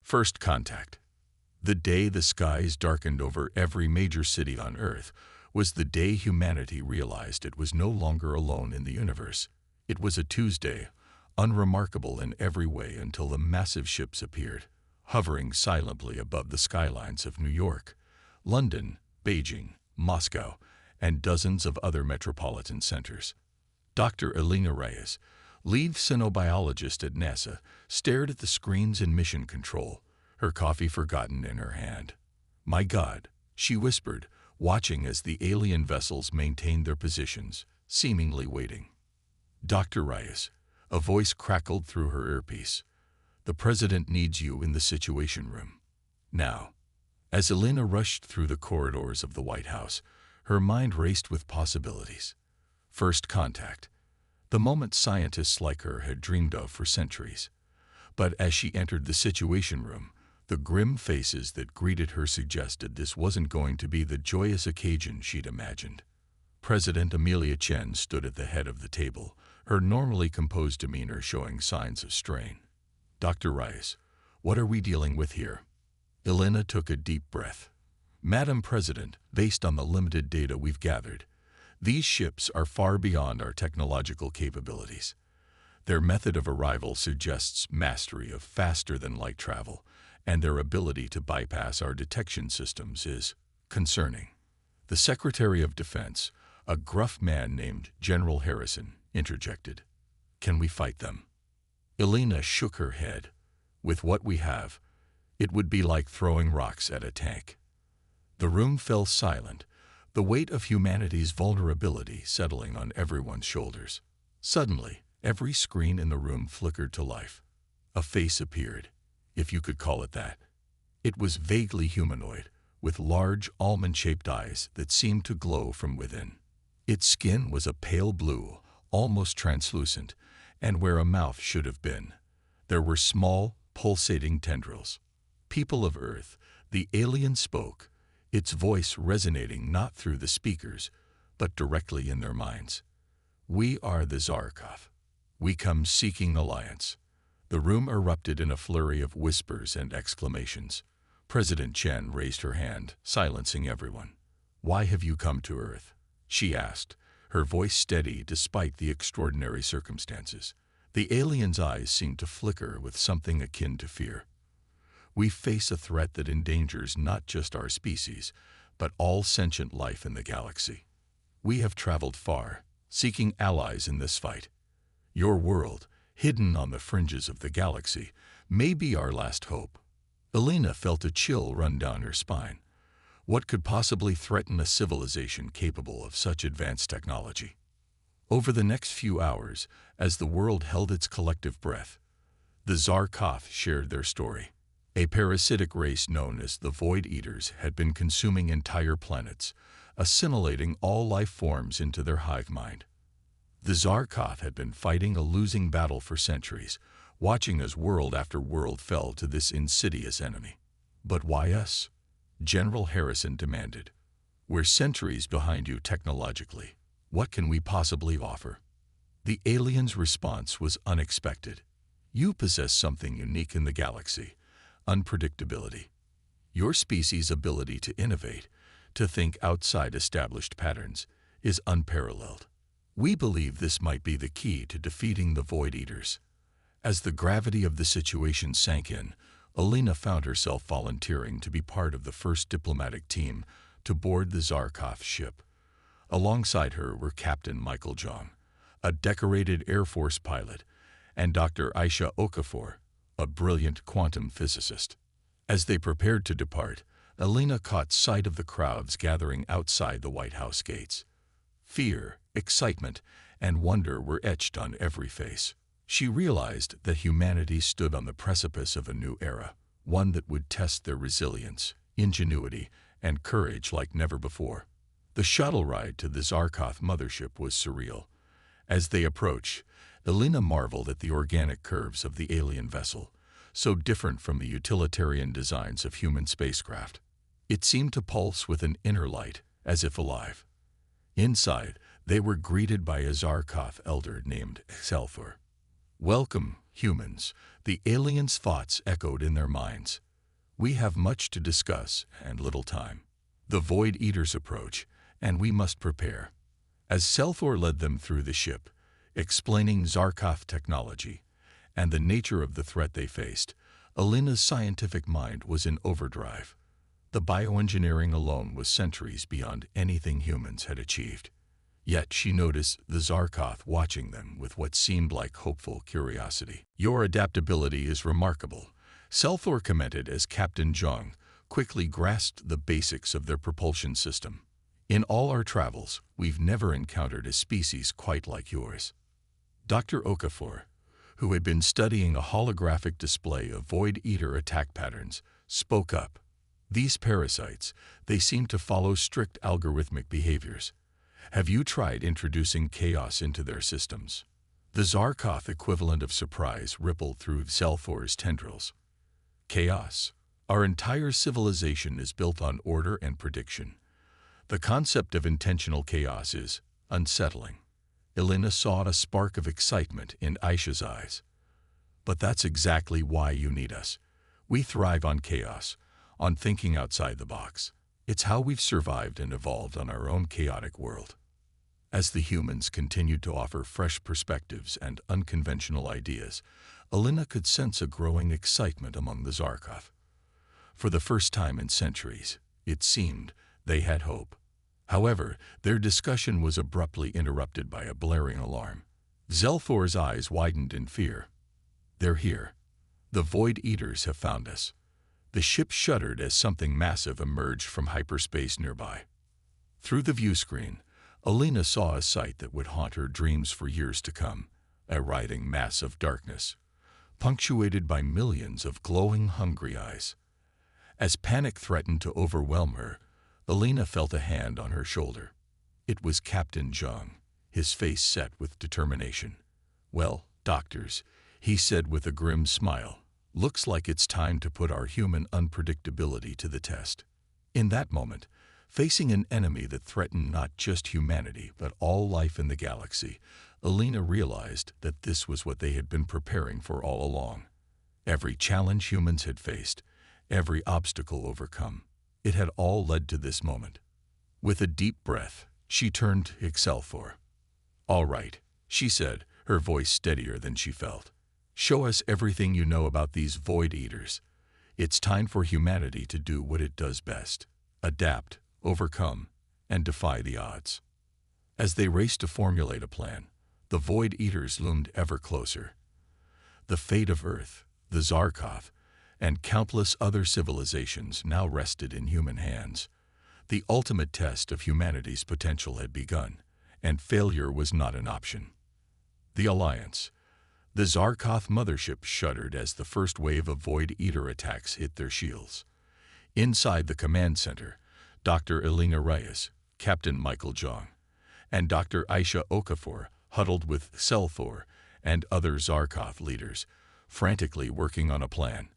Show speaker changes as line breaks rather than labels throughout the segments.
First contact. The day the skies darkened over every major city on Earth was the day humanity realized it was no longer alone in the universe. It was a Tuesday, unremarkable in every way until the massive ships appeared, hovering silently above the skylines of New York, London, Beijing, Moscow, and dozens of other metropolitan centers. Dr. Elena Reyes, lead cynobiologist at NASA, stared at the screens in mission control, her coffee forgotten in her hand. "My God," she whispered, watching as the alien vessels maintained their positions, seemingly waiting. "Dr. Reyes," a voice crackled through her earpiece, "the President needs you in the Situation Room. Now." As Elena rushed through the corridors of the White House, her mind raced with possibilities. First contact. The moment scientists like her had dreamed of for centuries. But as she entered the Situation Room, the grim faces that greeted her suggested this wasn't going to be the joyous occasion she'd imagined. President Amelia Chen stood at the head of the table, her normally composed demeanor showing signs of strain. "Dr. Reyes, what are we dealing with here?" Elena took a deep breath. "Madam President, based on the limited data we've gathered, these ships are far beyond our technological capabilities. Their method of arrival suggests mastery of faster-than-light travel, and their ability to bypass our detection systems is concerning." The Secretary of Defense, a gruff man named General Harrison, interjected. "Can we fight them?" Elena shook her head. "With what we have, it would be like throwing rocks at a tank." The room fell silent, the weight of humanity's vulnerability settling on everyone's shoulders. Suddenly, every screen in the room flickered to life. A face appeared, if you could call it that. It was vaguely humanoid, with large almond-shaped eyes that seemed to glow from within. Its skin was a pale blue, almost translucent, and where a mouth should have been, there were small, pulsating tendrils. "People of Earth," the alien spoke, its voice resonating not through the speakers, but directly in their minds. "We are the Zarkov. We come seeking alliance." The room erupted in a flurry of whispers and exclamations. President Chen raised her hand, silencing everyone. "Why have you come to Earth?" she asked, her voice steady despite the extraordinary circumstances. The alien's eyes seemed to flicker with something akin to fear. "We face a threat that endangers not just our species, but all sentient life in the galaxy. We have traveled far, seeking allies in this fight. Your world, hidden on the fringes of the galaxy, may be our last hope." Elena felt a chill run down her spine. What could possibly threaten a civilization capable of such advanced technology? Over the next few hours, as the world held its collective breath, the Zarkov shared their story. A parasitic race known as the Void Eaters had been consuming entire planets, assimilating all life forms into their hive mind. The Zarkov had been fighting a losing battle for centuries, watching as world after world fell to this insidious enemy. "But why us?" General Harrison demanded. "We're centuries behind you technologically. What can we possibly offer?" The alien's response was unexpected. "You possess something unique in the galaxy: unpredictability. Your species' ability to innovate, to think outside established patterns, is unparalleled. We believe this might be the key to defeating the Void Eaters." As the gravity of the situation sank in, Elena found herself volunteering to be part of the first diplomatic team to board the Zarkov ship. Alongside her were Captain Michael Jong, a decorated Air Force pilot, and Dr. Aisha Okafor, a brilliant quantum physicist. As they prepared to depart, Elena caught sight of the crowds gathering outside the White House gates. Fear, excitement, and wonder were etched on every face. She realized that humanity stood on the precipice of a new era, one that would test their resilience, ingenuity, and courage like never before. The shuttle ride to the Zarkov mothership was surreal. As they approached, Elena marveled at the organic curves of the alien vessel, so different from the utilitarian designs of human spacecraft. It seemed to pulse with an inner light, as if alive. Inside, they were greeted by a Zarkov elder named Excelfor. "Welcome, Humans, the aliens' thoughts echoed in their minds. We have much to discuss and little time. The Void Eaters approach, and we must prepare. As Selthor led them through the ship, explaining Zarkoth technology and the nature of the threat they faced, Alina's scientific mind was in overdrive. The bioengineering alone was centuries beyond anything humans had achieved. Yet she noticed the Zarkoth watching them with what seemed like hopeful curiosity. "Your adaptability is remarkable," Selthor commented as Captain Jung quickly grasped the basics of their propulsion system. "In all our travels, we've never encountered a species quite like yours." Dr. Okafor, who had been studying a holographic display of Void Eater attack patterns, spoke up. "These parasites, they seem to follow strict algorithmic behaviors. Have you tried introducing chaos into their systems?" The Zarkoth equivalent of surprise rippled through Selthor's tendrils. "Chaos? Our entire civilization is built on order and prediction. The concept of intentional chaos is unsettling." Elena saw a spark of excitement in Aisha's eyes. "But that's exactly why you need us. We thrive on chaos, on thinking outside the box. It's how we've survived and evolved on our own chaotic world." As the humans continued to offer fresh perspectives and unconventional ideas, Elena could sense a growing excitement among the Zarkoth. For the first time in centuries, it seemed, they had hope. However, their discussion was abruptly interrupted by a blaring alarm. Selthor's eyes widened in fear. "They're here. The Void Eaters have found us." The ship shuddered as something massive emerged from hyperspace nearby. Through the view screen, Elena saw a sight that would haunt her dreams for years to come, a writhing mass of darkness, punctuated by millions of glowing, hungry eyes. As panic threatened to overwhelm her, Elena felt a hand on her shoulder. It was Captain Jung, his face set with determination. "Well, doctors," he said with a grim smile, "looks like it's time to put our human unpredictability to the test." In that moment, facing an enemy that threatened not just humanity but all life in the galaxy, Elena realized that this was what they had been preparing for all along. Every challenge humans had faced, every obstacle overcome, it had all led to this moment. With a deep breath, she turned to Selthor. "All right," she said, her voice steadier than she felt. "Show us everything you know about these Void Eaters. It's time for humanity to do what it does best: adapt, overcome, and defy the odds." As they raced to formulate a plan, the Void Eaters loomed ever closer. The fate of Earth, the Zarkoth, and countless other civilizations now rested in human hands. The ultimate test of humanity's potential had begun, and failure was not an option. The Alliance. The Zarkoth mothership shuddered as the first wave of Void Eater attacks hit their shields. Inside the command center, Dr. Elena Reyes, Captain Michael Jung, and Dr. Aisha Okafor huddled with Selthor and other Zarkoth leaders, frantically working on a plan.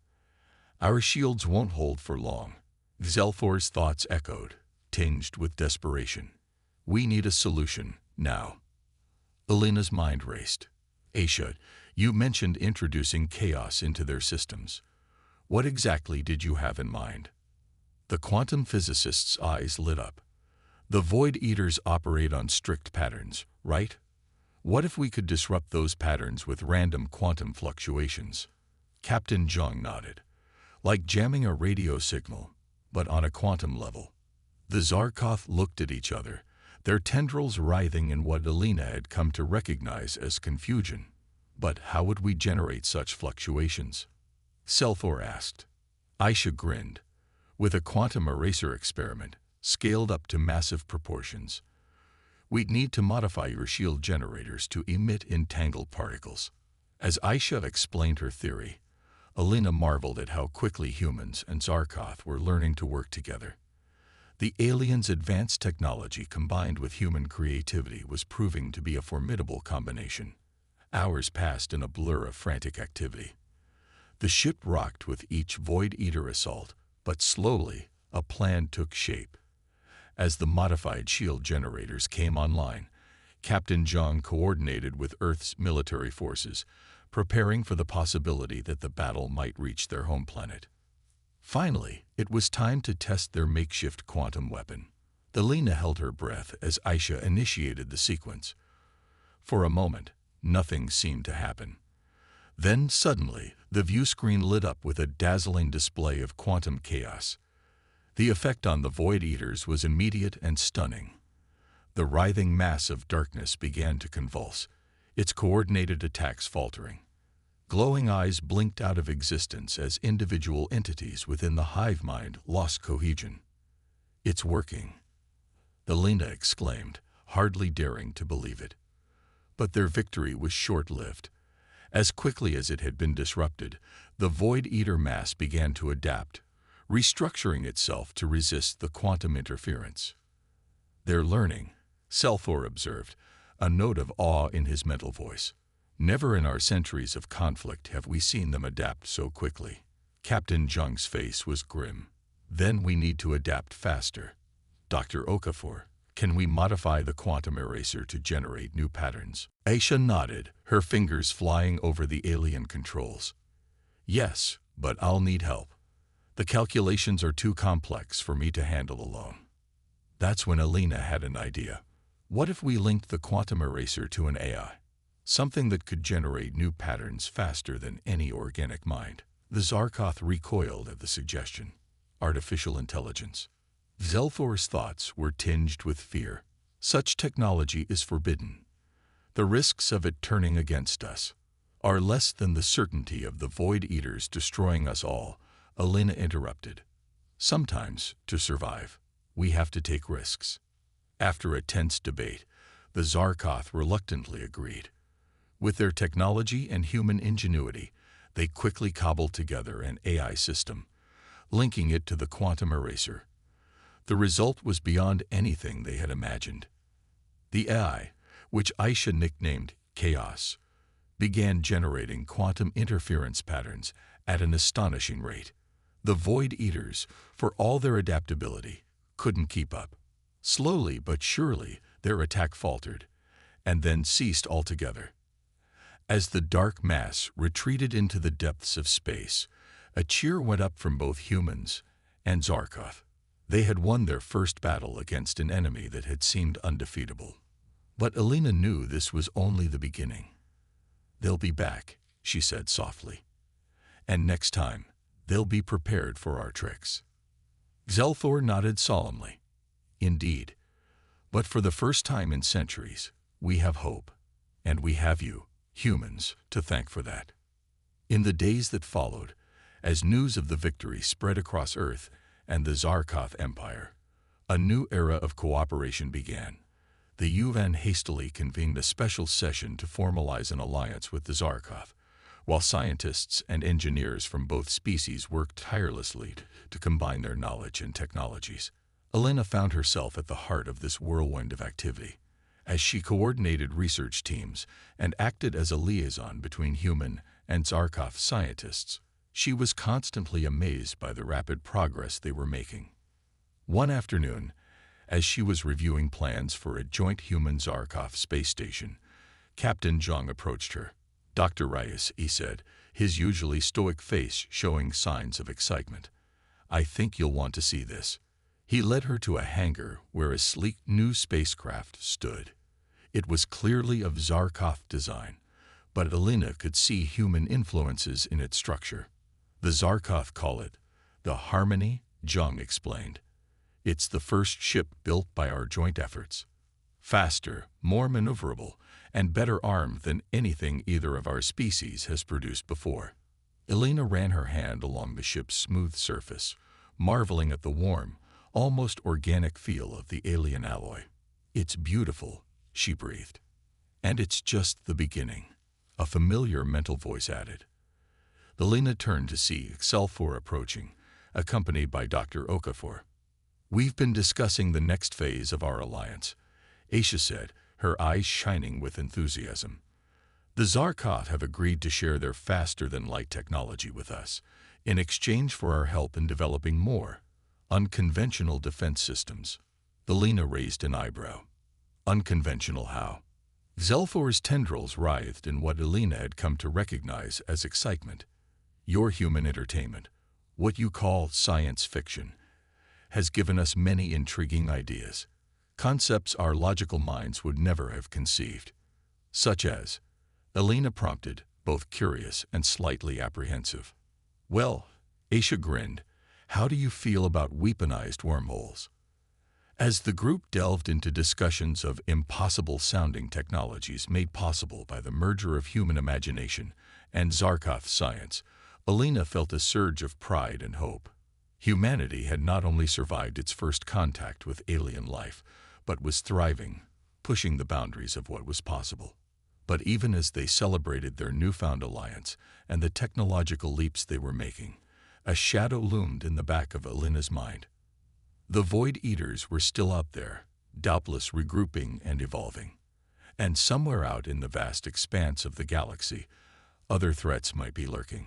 "Our shields won't hold for long," Selthor's thoughts echoed, tinged with desperation. "We need a solution, now." Elena's mind raced. "Aisha, you mentioned introducing chaos into their systems. What exactly did you have in mind?" The quantum physicist's eyes lit up. "The Void Eaters operate on strict patterns, right? What if we could disrupt those patterns with random quantum fluctuations?" Captain Jung nodded. "Like jamming a radio signal, but on a quantum level." The Zarkoth looked at each other, their tendrils writhing in what Elena had come to recognize as confusion. "But how would we generate such fluctuations?" Selthor asked. Aisha grinned. "With a quantum eraser experiment, scaled up to massive proportions. We'd need to modify your shield generators to emit entangled particles." As Aisha explained her theory, Elena marveled at how quickly humans and Zarkoth were learning to work together. The aliens' advanced technology combined with human creativity was proving to be a formidable combination. Hours passed in a blur of frantic activity. The ship rocked with each Void Eater assault, but slowly a plan took shape. As the modified shield generators came online, Captain Jung coordinated with Earth's military forces, preparing for the possibility that the battle might reach their home planet. Finally, it was time to test their makeshift quantum weapon. Elena held her breath as Aisha initiated the sequence. For a moment, nothing seemed to happen. Then, suddenly, the view screen lit up with a dazzling display of quantum chaos. The effect on the Void Eaters was immediate and stunning. The writhing mass of darkness began to convulse, its coordinated attacks faltering. Glowing eyes blinked out of existence as individual entities within the hive mind lost cohesion. "It's working," Elena exclaimed, hardly daring to believe it. But their victory was short-lived. As quickly as it had been disrupted, the Void Eater mass began to adapt, restructuring itself to resist the quantum interference. "They're learning," Selthor observed, a note of awe in his mental voice. "Never in our centuries of conflict have we seen them adapt so quickly." Captain Jung's face was grim. "Then we need to adapt faster. Dr. Okafor, can we modify the quantum eraser to generate new patterns?" Aisha nodded, her fingers flying over the alien controls. "Yes, but I'll need help. The calculations are too complex for me to handle alone." That's when Elena had an idea. What if we linked the quantum eraser to an AI? Something that could generate new patterns faster than any organic mind. The Zarkoth recoiled at the suggestion. Artificial intelligence. Zelthor's thoughts were tinged with fear. Such technology is forbidden. The risks of it turning against us are less than the certainty of the Void Eaters destroying us all, Elena interrupted. Sometimes, to survive, we have to take risks. After a tense debate, the Zarkoth reluctantly agreed. With their technology and human ingenuity, they quickly cobbled together an AI system, linking it to the quantum eraser. The result was beyond anything they had imagined. The AI, which Aisha nicknamed Chaos, began generating quantum interference patterns at an astonishing rate. The Void Eaters, for all their adaptability, couldn't keep up. Slowly but surely, their attack faltered, and then ceased altogether. As the dark mass retreated into the depths of space, a cheer went up from both humans and Zarkoth. They had won their first battle against an enemy that had seemed undefeatable. But Elena knew this was only the beginning. "They'll be back," she said softly. "And next time, they'll be prepared for our tricks." Zelthor nodded solemnly. "Indeed. But for the first time in centuries, we have hope. And we have you, humans, to thank for that." In the days that followed, as news of the victory spread across Earth and the Zarkoth Empire, a new era of cooperation began. The UN hastily convened a special session to formalize an alliance with the Zarkoth, while scientists and engineers from both species worked tirelessly to combine their knowledge and technologies. Elena found herself at the heart of this whirlwind of activity. As she coordinated research teams and acted as a liaison between human and Zarkoth scientists, she was constantly amazed by the rapid progress they were making. One afternoon, as she was reviewing plans for a joint human-Zarkoth space station, Captain Jung approached her. "Dr. Reyes," he said, his usually stoic face showing signs of excitement, "I think you'll want to see this." He led her to a hangar where a sleek new spacecraft stood. It was clearly of Zarkoth design, but Elena could see human influences in its structure. "The Zarkoth call it the Harmony," Jung explained. "It's the first ship built by our joint efforts. Faster, more maneuverable, and better armed than anything either of our species has produced before." Elena ran her hand along the ship's smooth surface, marveling at the warm, almost organic feel of the alien alloy. "It's beautiful," she breathed. "And it's just the beginning," a familiar mental voice added. Elena turned to see Selthor approaching, accompanied by Dr. Okafor. "We've been discussing the next phase of our alliance," Aisha said, her eyes shining with enthusiasm. "The Zarkoth have agreed to share their faster-than-light technology with us, in exchange for our help in developing more unconventional defense systems." Elena raised an eyebrow. "Unconventional how?" Zelthor's tendrils writhed in what Elena had come to recognize as excitement. Your human entertainment, what you call science fiction, has given us many intriguing ideas, concepts our logical minds would never have conceived. Such as, Elena prompted, both curious and slightly apprehensive. Well, Aisha grinned, how do you feel about weaponized wormholes? As the group delved into discussions of impossible-sounding technologies made possible by the merger of human imagination and Zarkoth science, Elena felt a surge of pride and hope. Humanity had not only survived its first contact with alien life, but was thriving, pushing the boundaries of what was possible. But even as they celebrated their newfound alliance and the technological leaps they were making, a shadow loomed in the back of Elena's mind. The Void Eaters were still out there, doubtless regrouping and evolving. And somewhere out in the vast expanse of the galaxy, other threats might be lurking.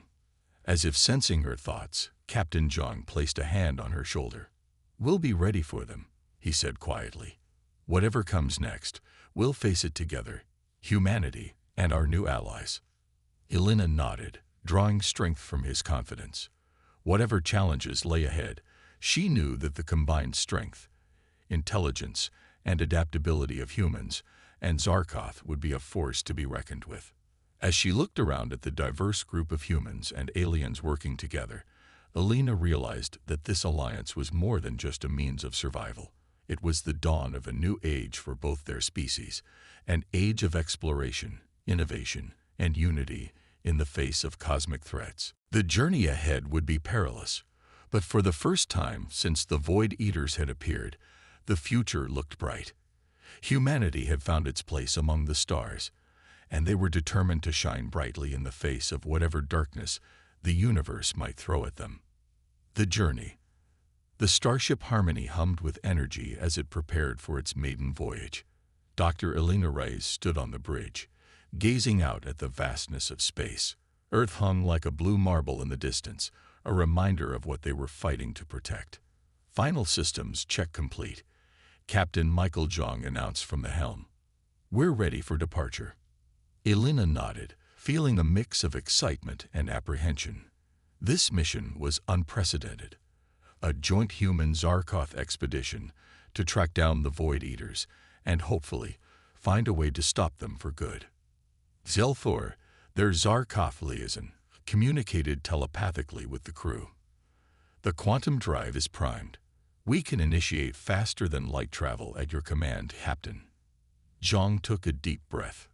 As if sensing her thoughts, Captain Zhang placed a hand on her shoulder. We'll be ready for them, he said quietly. Whatever comes next, we'll face it together, humanity and our new allies. Elena nodded, drawing strength from his confidence. Whatever challenges lay ahead, she knew that the combined strength, intelligence, and adaptability of humans and Zarkoth would be a force to be reckoned with. As she looked around at the diverse group of humans and aliens working together, Elena realized that this alliance was more than just a means of survival. It was the dawn of a new age for both their species, an age of exploration, innovation, and unity in the face of cosmic threats. The journey ahead would be perilous, but for the first time since the Void Eaters had appeared, the future looked bright. Humanity had found its place among the stars, and they were determined to shine brightly in the face of whatever darkness the universe might throw at them. The journey. The starship Harmony hummed with energy as it prepared for its maiden voyage. Dr. Elena Reyes stood on the bridge, gazing out at the vastness of space. Earth hung like a blue marble in the distance, a reminder of what they were fighting to protect. Final systems check complete. Captain Michael Zhang announced from the helm. We're ready for departure. Elena nodded, feeling a mix of excitement and apprehension. This mission was unprecedented. A joint human Zarkoth expedition to track down the Void Eaters and hopefully find a way to stop them for good. Zelthor, their Zarkoth liaison, communicated telepathically with the crew. The quantum drive is primed. We can initiate faster-than-light travel at your command, Captain. Zhang took a deep breath.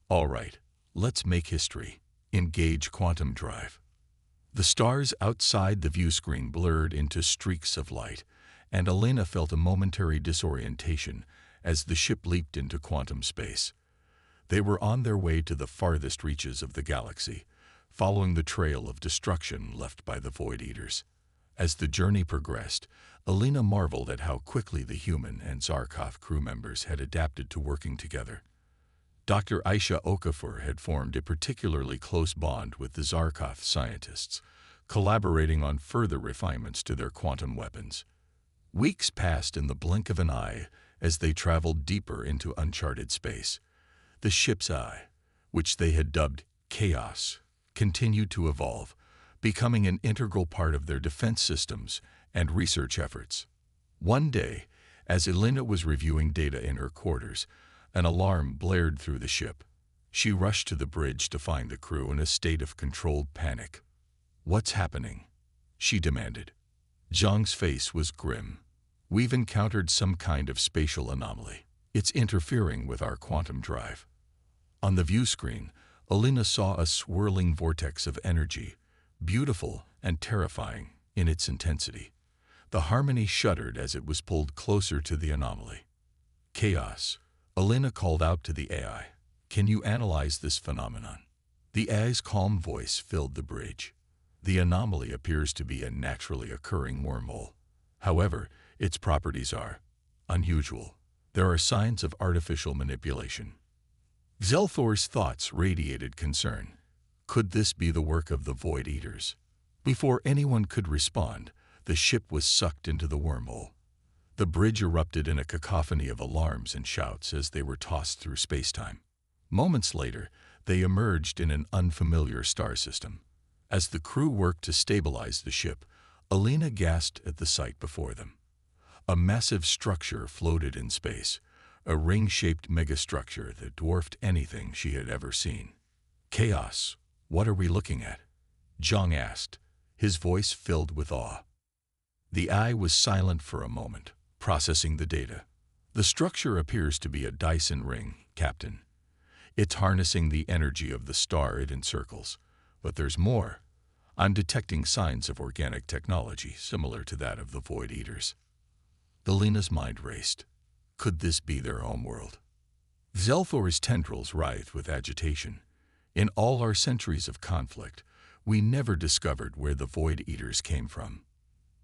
All right, let's make history. Engage quantum drive. The stars outside the view screen blurred into streaks of light, and Elena felt a momentary disorientation as the ship leaped into quantum space. They were on their way to the farthest reaches of the galaxy, following the trail of destruction left by the Void Eaters. As the journey progressed, Elena marveled at how quickly the human and Zarkoth crew members had adapted to working together. Dr. Aisha Okafor had formed a particularly close bond with the Zarkoth scientists, collaborating on further refinements to their quantum weapons. Weeks passed in the blink of an eye as they traveled deeper into uncharted space. The ship's eye, which they had dubbed Chaos, continued to evolve, becoming an integral part of their defense systems and research efforts. One day, as Elena was reviewing data in her quarters, an alarm blared through the ship. She rushed to the bridge to find the crew in a state of controlled panic. What's happening? She demanded. Zhang's face was grim. We've encountered some kind of spatial anomaly. It's interfering with our quantum drive. On the view screen, Elena saw a swirling vortex of energy, beautiful and terrifying in its intensity. The Harmony shuddered as it was pulled closer to the anomaly. Chaos. Elena called out to the AI. Can you analyze this phenomenon? The AI's calm voice filled the bridge. The anomaly appears to be a naturally occurring wormhole. However, its properties are unusual. There are signs of artificial manipulation. Zelthor's thoughts radiated concern. Could this be the work of the Void Eaters? Before anyone could respond, the ship was sucked into the wormhole. The bridge erupted in a cacophony of alarms and shouts as they were tossed through space-time. Moments later, they emerged in an unfamiliar star system. As the crew worked to stabilize the ship, Alina gasped at the sight before them. A massive structure floated in space, a ring-shaped megastructure that dwarfed anything she had ever seen. "Chaos, what are we looking at?" Zhang asked, his voice filled with awe. The eye was silent for a moment, processing the data. "The structure appears to be a Dyson ring, Captain. It's harnessing the energy of the star it encircles. But there's more. I'm detecting signs of organic technology similar to that of the Void Eaters." Alina's mind raced. Could this be their homeworld? Zelthor's tendrils writhed with agitation. In all our centuries of conflict, we never discovered where the Void Eaters came from.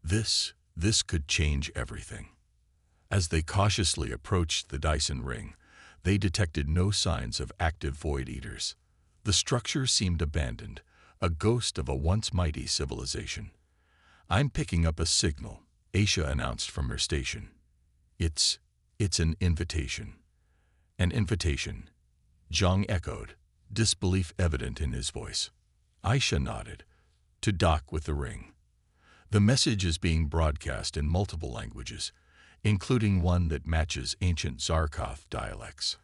This could change everything. As they cautiously approached the Dyson ring, they detected no signs of active Void Eaters. The structure seemed abandoned, a ghost of a once mighty civilization. "I'm picking up a signal," Aisha announced from her station. It's an invitation." "An invitation," Zhang echoed, disbelief evident in his voice. Aisha nodded. "To dock with the ring. The message is being broadcast in multiple languages, including one that matches ancient Zarkoth dialects."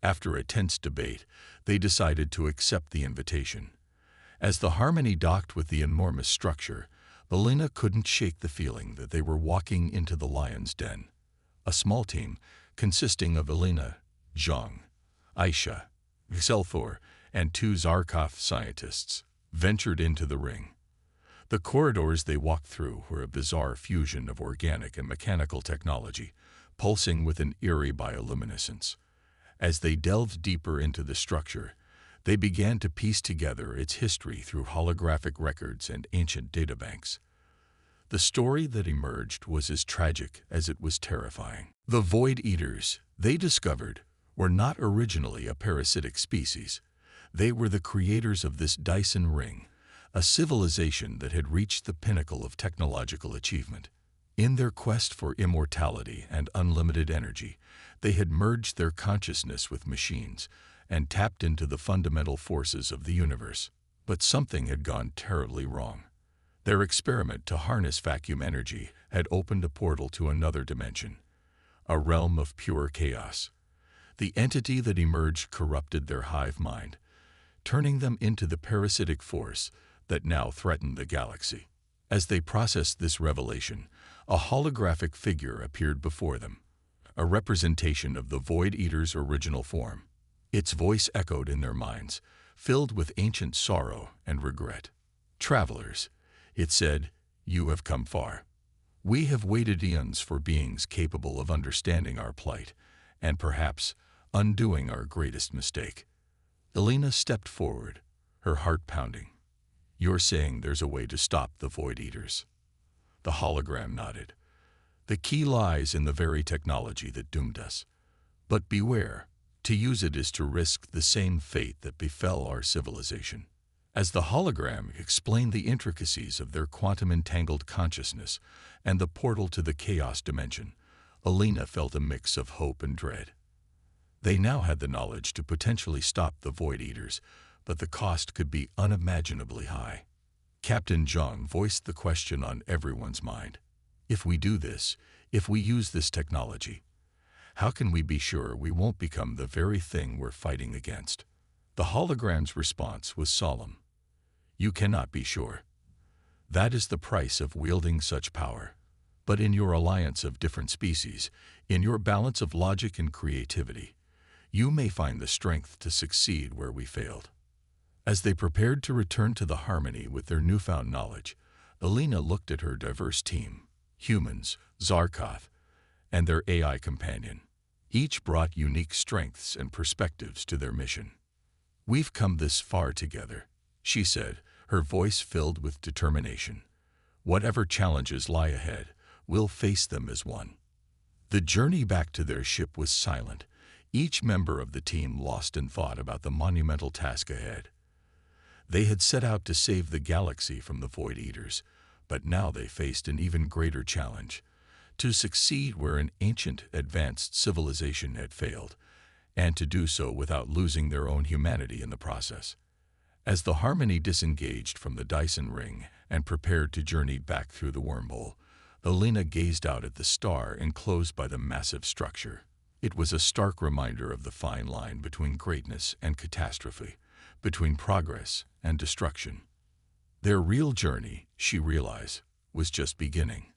After a tense debate, they decided to accept the invitation. As the Harmony docked with the enormous structure, Alina couldn't shake the feeling that they were walking into the lion's den. A small team, consisting of Alina, Zhang, Aisha, Zelthor, and 2 Zarkoth scientists, ventured into the ring. The corridors they walked through were a bizarre fusion of organic and mechanical technology, pulsing with an eerie bioluminescence. As they delved deeper into the structure, they began to piece together its history through holographic records and ancient databanks. The story that emerged was as tragic as it was terrifying. The Void Eaters, they discovered, were not originally a parasitic species. They were the creators of this Dyson ring, a civilization that had reached the pinnacle of technological achievement. In their quest for immortality and unlimited energy, they had merged their consciousness with machines and tapped into the fundamental forces of the universe. But something had gone terribly wrong. Their experiment to harness vacuum energy had opened a portal to another dimension, a realm of pure chaos. The entity that emerged corrupted their hive mind, turning them into the parasitic force that now threatened the galaxy. As they processed this revelation, a holographic figure appeared before them, a representation of the Void Eater's original form. Its voice echoed in their minds, filled with ancient sorrow and regret. "Travelers," it said, "you have come far. We have waited eons for beings capable of understanding our plight, and perhaps undoing our greatest mistake." Alina stepped forward, her heart pounding. "You're saying there's a way to stop the Void Eaters?" The hologram nodded. "The key lies in the very technology that doomed us. But beware, to use it is to risk the same fate that befell our civilization." As the hologram explained the intricacies of their quantum-entangled consciousness and the portal to the chaos dimension, Alina felt a mix of hope and dread. They now had the knowledge to potentially stop the Void Eaters, but the cost could be unimaginably high. Captain Zhang voiced the question on everyone's mind. "If we do this, if we use this technology, how can we be sure we won't become the very thing we're fighting against?" The hologram's response was solemn. "You cannot be sure. That is the price of wielding such power. But in your alliance of different species, in your balance of logic and creativity, you may find the strength to succeed where we failed." As they prepared to return to the Harmony with their newfound knowledge, Alina looked at her diverse team, humans, Zarkoth, and their AI companion. Each brought unique strengths and perspectives to their mission. "We've come this far together," she said, her voice filled with determination. "Whatever challenges lie ahead, we'll face them as one." The journey back to their ship was silent, each member of the team lost in thought about the monumental task ahead. They had set out to save the galaxy from the Void Eaters, but now they faced an even greater challenge: to succeed where an ancient, advanced civilization had failed, and to do so without losing their own humanity in the process. As the Harmony disengaged from the Dyson ring and prepared to journey back through the wormhole, Alina gazed out at the star enclosed by the massive structure. It was a stark reminder of the fine line between greatness and catastrophe, between progress and destruction. Their real journey, she realized, was just beginning.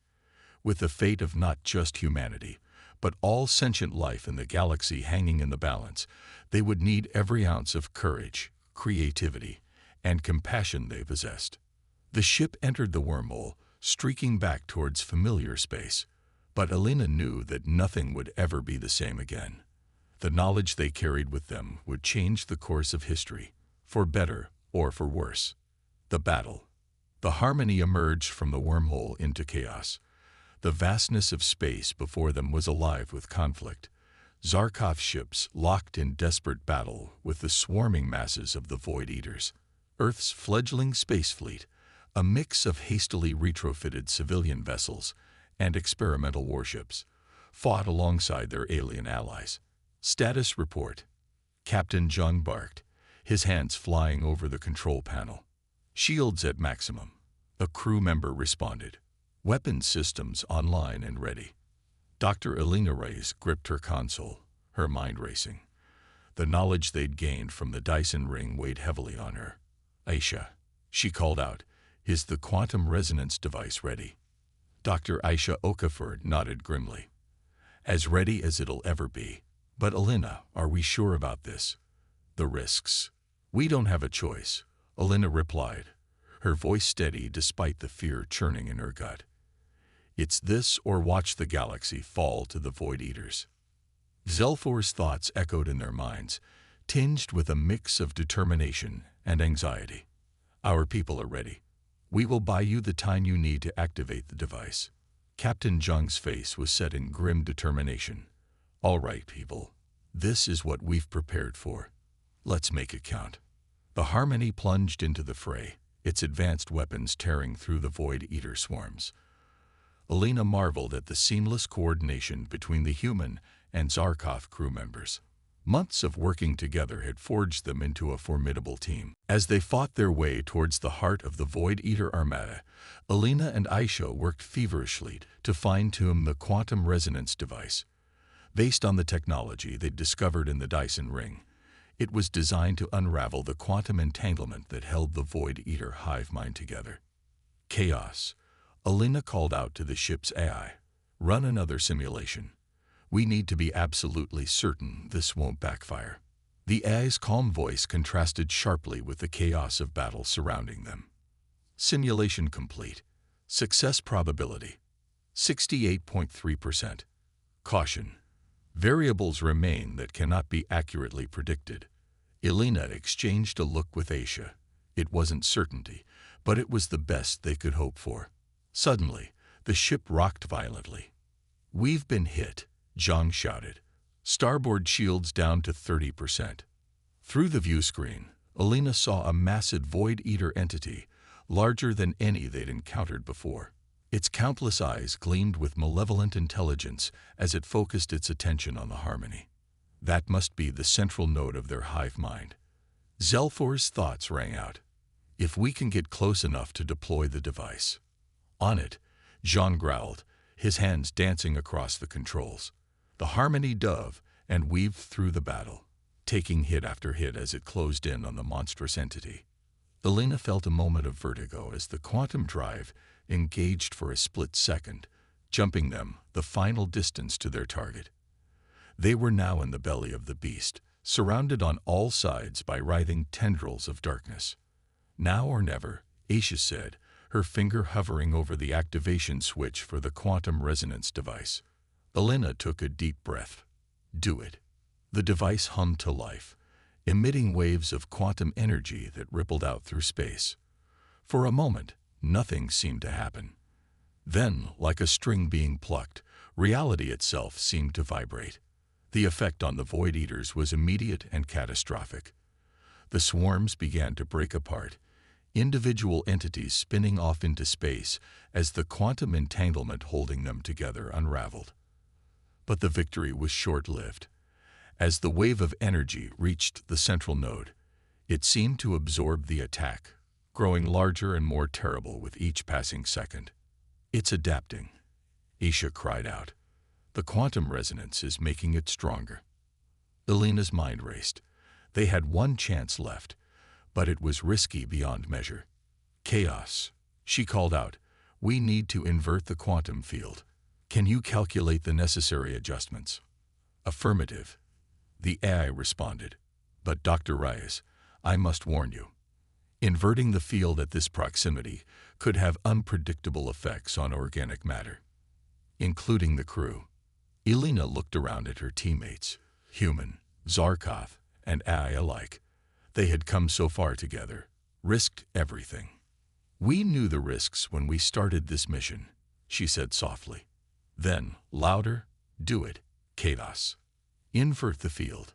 With the fate of not just humanity, but all sentient life in the galaxy hanging in the balance, they would need every ounce of courage, creativity, and compassion they possessed. The ship entered the wormhole, streaking back towards familiar space, but Alina knew that nothing would ever be the same again. The knowledge they carried with them would change the course of history, for better or for worse. The battle. The Harmony emerged from the wormhole into chaos. The vastness of space before them was alive with conflict. Zarkov's ships locked in desperate battle with the swarming masses of the Void Eaters. Earth's fledgling space fleet, a mix of hastily retrofitted civilian vessels and experimental warships, fought alongside their alien allies. Status report. Captain Jung barked, his hands flying over the control panel. Shields at maximum. A crew member responded. Weapons systems online and ready. Dr. Alina Reyes gripped her console, her mind racing. The knowledge they'd gained from the Dyson ring weighed heavily on her. Aisha, she called out, is the quantum resonance device ready? Dr. Aisha Okafor nodded grimly. As ready as it'll ever be. But Alina, are we sure about this? The risks. We don't have a choice, Alina replied, her voice steady despite the fear churning in her gut. It's this or watch the galaxy fall to the Void Eaters. Zelfor's thoughts echoed in their minds, tinged with a mix of determination and anxiety. Our people are ready. We will buy you the time you need to activate the device. Captain Jung's face was set in grim determination. All right, people. This is what we've prepared for. Let's make it count. The Harmony plunged into the fray, its advanced weapons tearing through the Void Eater swarms. Alina marveled at the seamless coordination between the human and Zarkov crew members. Months of working together had forged them into a formidable team. As they fought their way towards the heart of the Void Eater Armada, Alina and Aisha worked feverishly to fine-tune the quantum resonance device. Based on the technology they'd discovered in the Dyson ring, it was designed to unravel the quantum entanglement that held the Void Eater hive mind together. Chaos. Alina called out to the ship's AI. Run another simulation. We need to be absolutely certain this won't backfire. The AI's calm voice contrasted sharply with the chaos of battle surrounding them. Simulation complete. Success probability. 68.3%. Caution. Variables remain that cannot be accurately predicted. Alina exchanged a look with Aisha. It wasn't certainty, but it was the best they could hope for. Suddenly, the ship rocked violently. We've been hit, Zhang shouted. Starboard shields down to 30%. Through the view screen, Alina saw a massive Void Eater entity, larger than any they'd encountered before. Its countless eyes gleamed with malevolent intelligence as it focused its attention on the Harmony. That must be the central node of their hive mind. Zelfor's thoughts rang out. If we can get close enough to deploy the device. On it, Zhang growled, his hands dancing across the controls. The Harmony dove and weaved through the battle, taking hit after hit as it closed in on the monstrous entity. Alina felt a moment of vertigo as the quantum drive engaged for a split second, jumping them the final distance to their target. They were now in the belly of the beast, surrounded on all sides by writhing tendrils of darkness. Now or never, Aisha said, her finger hovering over the activation switch for the quantum resonance device. Alina took a deep breath. Do it. The device hummed to life, emitting waves of quantum energy that rippled out through space. For a moment, nothing seemed to happen. Then, like a string being plucked, reality itself seemed to vibrate. The effect on the Void Eaters was immediate and catastrophic. The swarms began to break apart, individual entities spinning off into space as the quantum entanglement holding them together unraveled. But the victory was short-lived. As the wave of energy reached the central node, it seemed to absorb the attack, growing larger and more terrible with each passing second. "It's adapting," Isha cried out. "The quantum resonance is making it stronger." Elena's mind raced. They had one chance left, but it was risky beyond measure. "Chaos," she called out. "We need to invert the quantum field. Can you calculate the necessary adjustments?" "Affirmative," the AI responded. "But Dr. Reyes, I must warn you. Inverting the field at this proximity could have unpredictable effects on organic matter, including the crew." Elena looked around at her teammates, human, Zarkov, and AI alike. They had come so far together, risked everything. "We knew the risks when we started this mission," she said softly. Then, louder, "Do it, Chaos. Invert the field."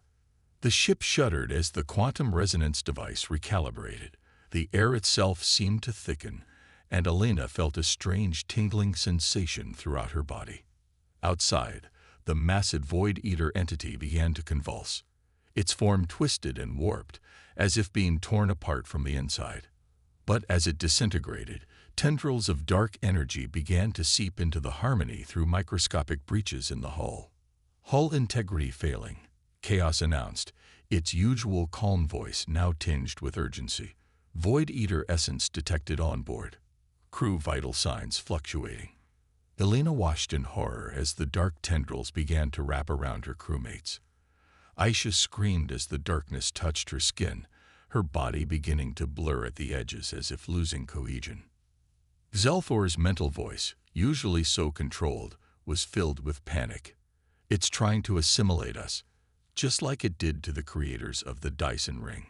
The ship shuddered as the quantum resonance device recalibrated. The air itself seemed to thicken, and Elena felt a strange tingling sensation throughout her body. Outside, the massive void-eater entity began to convulse. Its form twisted and warped, as if being torn apart from the inside. But as it disintegrated, tendrils of dark energy began to seep into the harmony through microscopic breaches in the hull. "Hull integrity failing," Chaos announced, its usual calm voice now tinged with urgency. "Void-eater essence detected on board. Crew vital signs fluctuating." Elena watched in horror as the dark tendrils began to wrap around her crewmates. Aisha screamed as the darkness touched her skin, her body beginning to blur at the edges as if losing cohesion. Zelthor's mental voice, usually so controlled, was filled with panic. "It's trying to assimilate us, just like it did to the creators of the Dyson ring."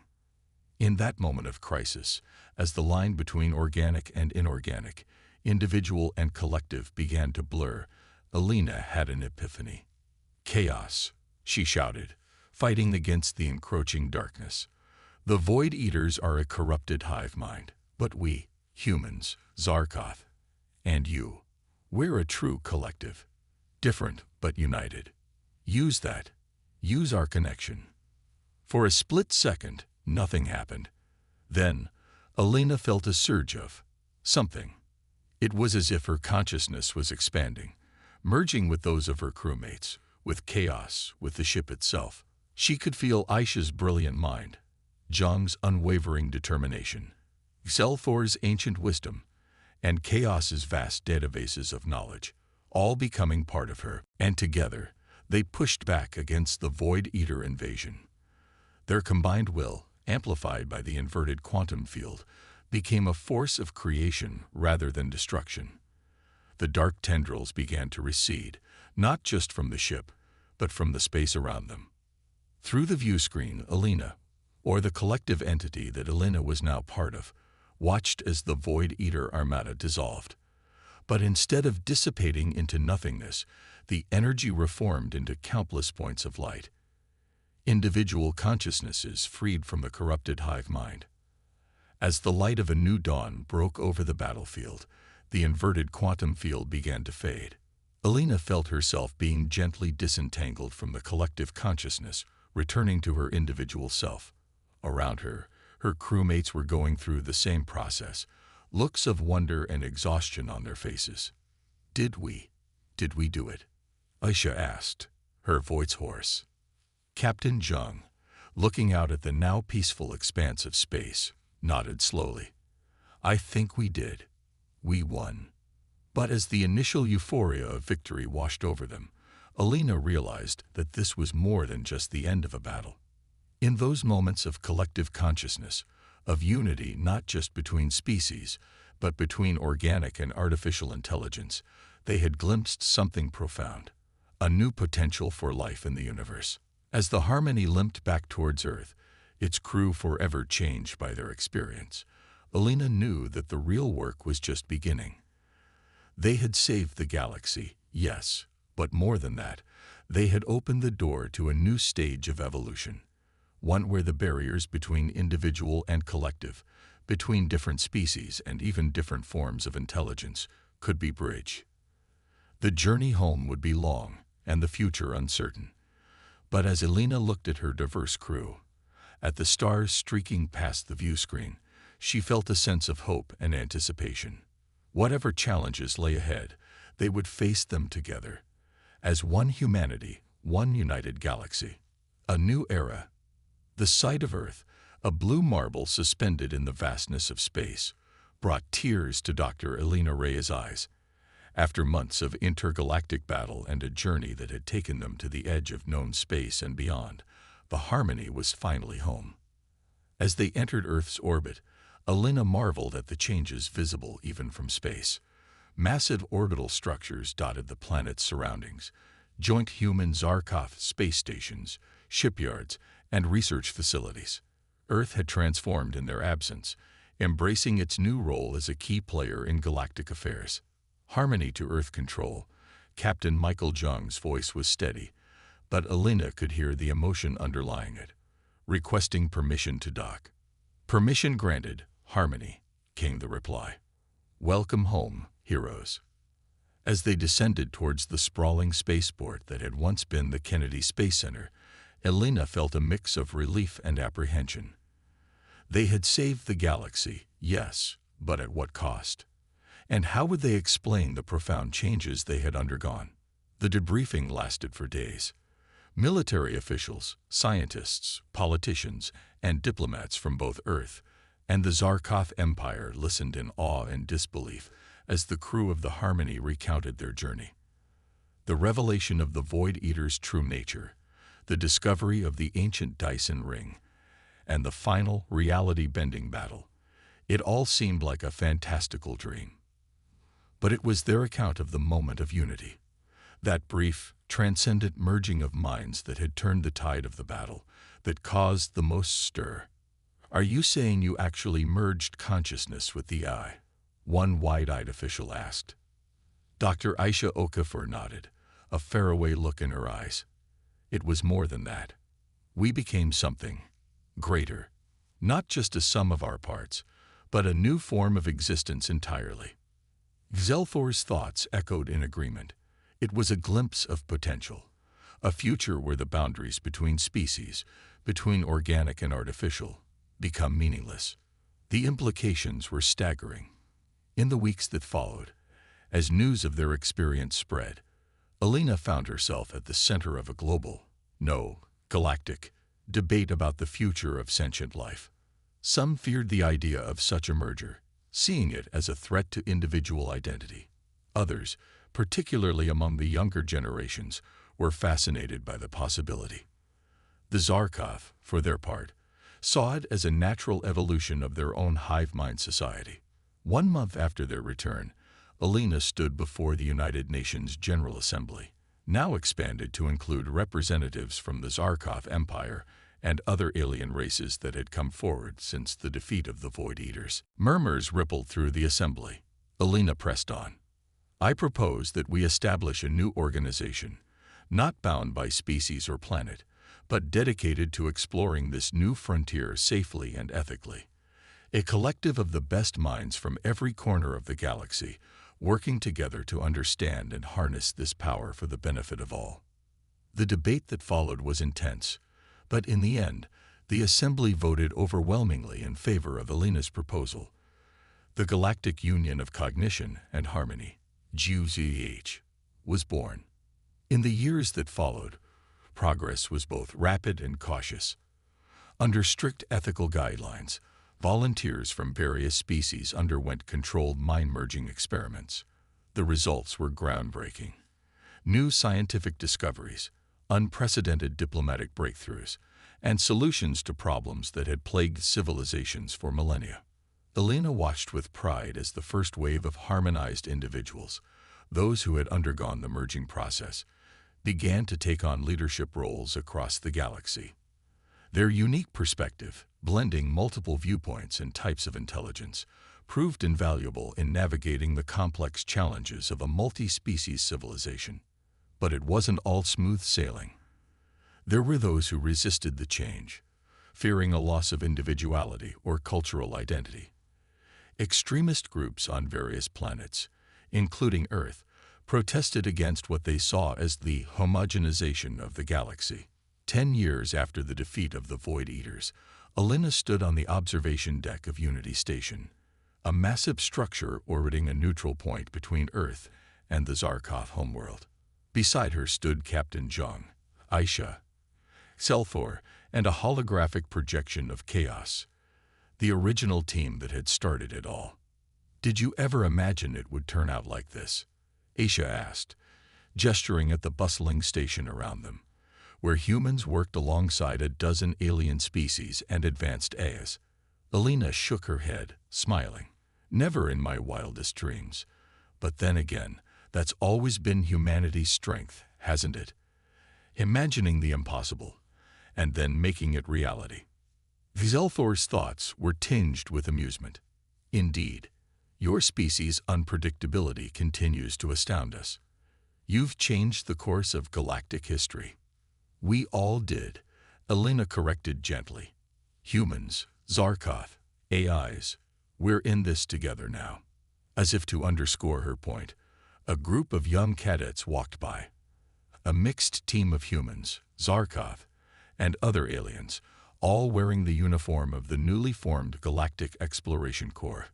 In that moment of crisis, as the line between organic and inorganic, individual and collective began to blur, Elena had an epiphany. "Chaos," she shouted, fighting against the encroaching darkness. "The Void Eaters are a corrupted hive mind, but we, humans, Zarkov, and you, we're a true collective. Different, but united. Use that. Use our connection." For a split second, nothing happened. Then, Elena felt a surge of something. It was as if her consciousness was expanding, merging with those of her crewmates, with Chaos, with the ship itself. She could feel Aisha's brilliant mind, Zhang's unwavering determination, Zelthor's ancient wisdom, and Chaos's vast databases of knowledge, all becoming part of her, and together, they pushed back against the Void Eater invasion. Their combined will, amplified by the inverted quantum field, became a force of creation rather than destruction. The dark tendrils began to recede, not just from the ship, but from the space around them. Through the view screen, Elena, or the collective entity that Elena was now part of, watched as the Void Eater armada dissolved. But instead of dissipating into nothingness, the energy reformed into countless points of light. Individual consciousnesses freed from the corrupted hive mind. As the light of a new dawn broke over the battlefield, the inverted quantum field began to fade. Elena felt herself being gently disentangled from the collective consciousness, returning to her individual self. Around her, her crewmates were going through the same process, looks of wonder and exhaustion on their faces. Did we do it?" Aisha asked, her voice hoarse. Captain Zhang, looking out at the now peaceful expanse of space, nodded slowly. "I think we did. We won." But as the initial euphoria of victory washed over them, Elena realized that this was more than just the end of a battle. In those moments of collective consciousness, of unity not just between species, but between organic and artificial intelligence, they had glimpsed something profound, a new potential for life in the universe. As the Harmony limped back towards Earth, its crew forever changed by their experience, Elena knew that the real work was just beginning. They had saved the galaxy, yes, but more than that, they had opened the door to a new stage of evolution, one where the barriers between individual and collective, between different species and even different forms of intelligence, could be bridged. The journey home would be long and the future uncertain, But as Elena looked at her diverse crew, at the stars streaking past the view screen, she felt a sense of hope and anticipation. Whatever challenges lay ahead, they would face them together, as one humanity, one united galaxy. A new era. The sight of Earth, a blue marble suspended in the vastness of space, brought tears to Dr. Elena Rey's eyes. After months of intergalactic battle and a journey that had taken them to the edge of known space and beyond, the Harmony was finally home. As they entered Earth's orbit, Elena marveled at the changes visible even from space. Massive orbital structures dotted the planet's surroundings, joint human Zarkov space stations, shipyards, and research facilities. Earth had transformed in their absence, embracing its new role as a key player in galactic affairs. Harmony to Earth Control. Captain Michael Jung's voice was steady, but Elena could hear the emotion underlying it, requesting permission to dock. "Permission granted, Harmony," came the reply. "Welcome home, heroes." As they descended towards the sprawling spaceport that had once been the Kennedy Space Center, Elena felt a mix of relief and apprehension. They had saved the galaxy, yes, but at what cost? And how would they explain the profound changes they had undergone? The debriefing lasted for days. Military officials, scientists, politicians, and diplomats from both Earth and the Zarkov Empire listened in awe and disbelief as the crew of the Harmony recounted their journey. The revelation of the Void Eater's true nature, the discovery of the ancient Dyson ring, and the final reality-bending battle. It all seemed like a fantastical dream. But it was their account of the moment of unity, that brief, transcendent merging of minds that had turned the tide of the battle, that caused the most stir. "Are you saying you actually merged consciousness with the eye?" one wide-eyed official asked. Dr. Aisha Okafor nodded, a faraway look in her eyes. "It was more than that. We became something greater, not just a sum of our parts, but a new form of existence entirely." Zelthor's thoughts echoed in agreement. It was a glimpse of potential, a future where the boundaries between species, between organic and artificial, become meaningless. The implications were staggering. In the weeks that followed, as news of their experience spread, Elena found herself at the center of a global, galactic, debate about the future of sentient life. Some feared the idea of such a merger, seeing it as a threat to individual identity. Others, particularly among the younger generations, were fascinated by the possibility. The Zarkov, for their part, saw it as a natural evolution of their own hive-mind society. 1 month after their return, Elena stood before the United Nations General Assembly, now expanded to include representatives from the Zarkov Empire and other alien races that had come forward since the defeat of the Void Eaters. Murmurs rippled through the assembly. Elena pressed on. "I propose that we establish a new organization, not bound by species or planet, but dedicated to exploring this new frontier safely and ethically. A collective of the best minds from every corner of the galaxy, working together to understand and harness this power for the benefit of all." The debate that followed was intense, but in the end, the Assembly voted overwhelmingly in favor of Elena's proposal. The Galactic Union of Cognition and Harmony, GUCH, was born. In the years that followed, progress was both rapid and cautious. Under strict ethical guidelines, volunteers from various species underwent controlled mind-merging experiments. The results were groundbreaking. New scientific discoveries, unprecedented diplomatic breakthroughs, and solutions to problems that had plagued civilizations for millennia. Elena watched with pride as the first wave of harmonized individuals, those who had undergone the merging process, began to take on leadership roles across the galaxy. Their unique perspective, blending multiple viewpoints and types of intelligence, proved invaluable in navigating the complex challenges of a multi-species civilization. But it wasn't all smooth sailing. There were those who resisted the change, fearing a loss of individuality or cultural identity. Extremist groups on various planets, including Earth, protested against what they saw as the homogenization of the galaxy. 10 years after the defeat of the Void Eaters, Alina stood on the observation deck of Unity Station, a massive structure orbiting a neutral point between Earth and the Zarkov homeworld. Beside her stood Captain Zhang, Aisha, Selfor, and a holographic projection of Chaos, the original team that had started it all. "Did you ever imagine it would turn out like this?" Aisha asked, gesturing at the bustling station around them, where humans worked alongside a dozen alien species and advanced AIs. Alina shook her head, smiling. "Never in my wildest dreams. But then again, that's always been humanity's strength, hasn't it? Imagining the impossible, and then making it reality." Zelthor's thoughts were tinged with amusement. "Indeed, your species' unpredictability continues to astound us. You've changed the course of galactic history." "We all did," Alina corrected gently. "Humans, Zarkoth, AIs, we're in this together now." As if to underscore her point, a group of young cadets walked by. A mixed team of humans, Zarkoth, and other aliens, all wearing the uniform of the newly formed Galactic Exploration Corps.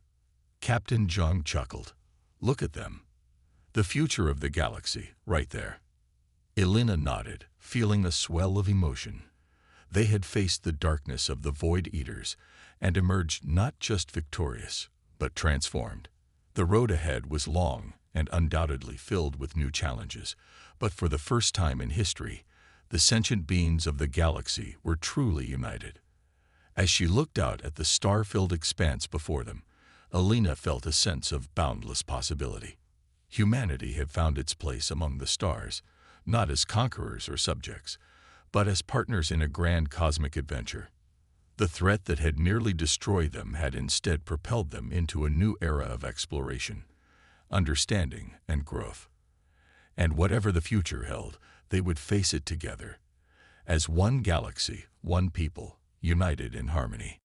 Captain Zhang chuckled. "Look at them. The future of the galaxy, right there." Alina nodded, feeling a swell of emotion. They had faced the darkness of the Void Eaters and emerged not just victorious, but transformed. The road ahead was long and undoubtedly filled with new challenges, but for the first time in history, the sentient beings of the galaxy were truly united. As she looked out at the star-filled expanse before them, Alina felt a sense of boundless possibility. Humanity had found its place among the stars, not as conquerors or subjects, but as partners in a grand cosmic adventure. The threat that had nearly destroyed them had instead propelled them into a new era of exploration, understanding, and growth. And whatever the future held, they would face it together, as one galaxy, one people, united in harmony.